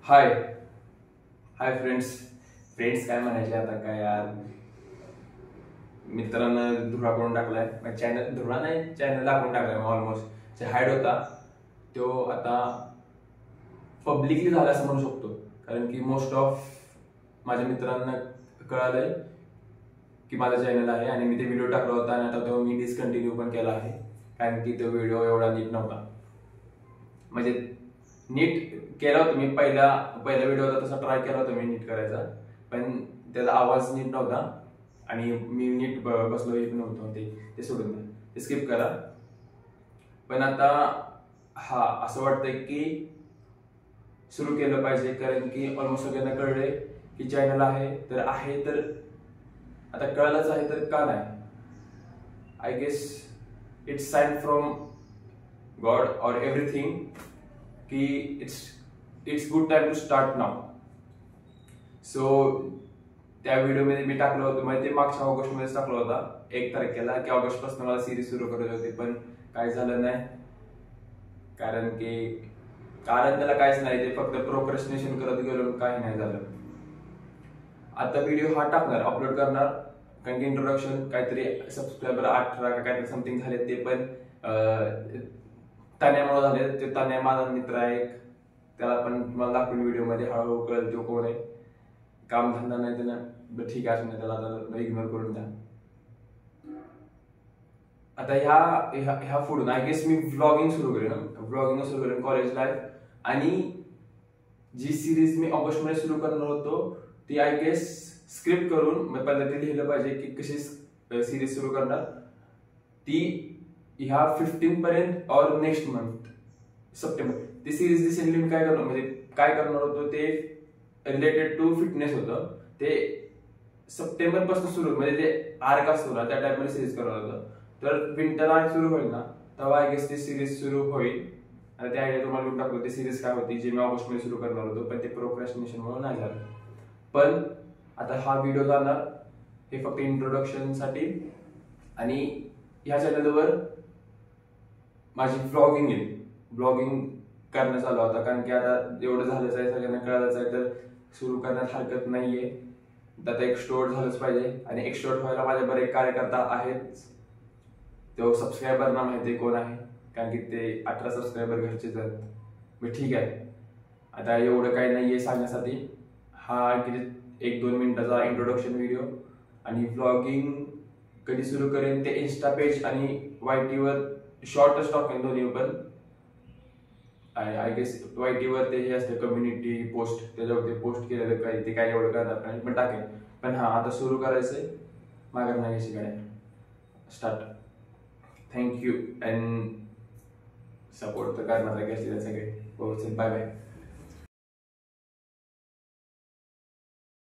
हाय hi friends friends काय म्हणायचे आता काय यार. मित्रांनं धुरा करून टाकलाय चॅनल. धुरा नाही, चॅनल दाखवून टाकलाय ऑलमोस्ट. जे हाईड होता तो आता पब्लिकली झाला असं म्हणू शकतो. कारण की मोस्ट ऑफ माझ्या मित्रांना कळालंय की माझा चॅनल आहे आणि मी ते व्हिडिओ टाकला होता आणि आता तो मी डिसकंटिन्यू पण केला आहे. कारण की तो व्हिडिओ एवढा नीट नव्हता. म्हणजे नीट केला होता मी पहिला व्हिडिओ होता तसा ट्राय केला होता मी नीट करायचा, पण त्याचा आवाज नीट नव्हता आणि मी नीट बसलो नव्हतं. ते सोडून द्या, ते स्किप करा. पण आता असं वाटतंय की सुरू केलं पाहिजे. कारण की ऑलमोस्ट सगळ्यांना कळलंय की चॅनल आहे तर आता कळलंच आहे तर का नाही. I guess it's sign from God और एव्हरीथिंग की it's good time to start now. So त्या व्हिडिओमध्ये मी टाकलं होतं, म्हणजे ते मागच्या ऑगस्टमध्येच टाकलं होता 1 तारखेला की ऑगस्ट पासून मला सिरीज सुरू करायची होती, पण काय झालं नाही. कारण त्याला काहीच नाही, ते फक्त प्रोक्रस्टिनेशन करत गेलो, काही नाही झालं. आता व्हिडिओ टाकणार, अपलोड करणार. कारण की इंट्रोडक्शन काहीतरी सबस्क्रायबर 18 का काहीतरी समथिंग झाले, ते पण तान्यामुळे झाले. ते तान्या माझा मित्र आहे, त्याला पण मला दाखवून व्हिडिओमध्ये हळूहळू कळेल तो कोण आहे. कामधंदा नाही त्यांना, ठीक आहे, असं त्याला इग्नोर करून द्या. आता ह्या पुढून आय गेस मी व्लॉगिंग सुरू करेन कॉलेज लाईफ. आणि जी सिरीज मी ऑगस्ट मध्ये सुरू करणार होतो ती आय गेस स्क्रिप्ट करून पहिल्यांदा ते लिहिलं पाहिजे की कशी सिरीज सुरू करणार ती. ह्या 15 पर्यंत और नेक्स्ट मंथ सप्टेंबर ती सिरीज रिसेंटली मी काय करणार होतो ते रिलेटेड टू फिटनेस होतं. ते सप्टेंबर पासून सुरू, म्हणजे ते आर्क असतो ना त्या टाइपमध्ये सिरीज करणार होतं. तर विंटर आर्क सुरू होईल ना तेव्हा आय गेस ती सिरीज सुरू होईल. आणि त्या आयडिया तुम्हाला लिहून टाकतो ती सिरीज काय होती जे मी ऑगस्ट मध्ये सुरू करणार होतो, पण ते प्रोक्रॅस्टिनेशन म्हणून नाही झालं. पण आता हा व्हिडिओ जाणार हे फक्त इंट्रोडक्शन साठी. आणि ह्या चॅनलवर माझी ब्लॉगिंग करण्यात आला होता. कारण की आता एवढं झालंच आहे, सगळ्यांना कळालंच आहे, तर सुरू करण्यात हरकत नाहीये. आता एक्सट्रोवर्ट झालंच पाहिजे. आणि एक्सट्रोवर्ट व्हायला माझे बरेच कार्यकर्ता आहेत. तो सबस्क्रायबर ना माहिती कोण आहे, कारण की ते 18 सबस्क्रायबर घरचेच आहेत. मग ठीक आहे, आता एवढं काही नाहीये सांगण्यासाठी. हा 1-2 मिनिटाचा इंट्रोडक्शन व्हिडिओ. आणि व्लॉगिंग कधी सुरू करेन ते इंस्टा पेज आणि YT वर शॉर्टच टाकेन दोन्ही. पण आय गेस YT वर ते असते कम्युनिटी पोस्ट, त्याच्यावर ते पोस्ट केलेलं काही ते काय एवढं करणार नाही, पण टाकेन. पण आता सुरू करायचंय, माघार नाही घ्यायची गाड्या. स्टार्ट. थँक्यू अँड सपोर्ट तर करणार आहे सगळे. Bye bye.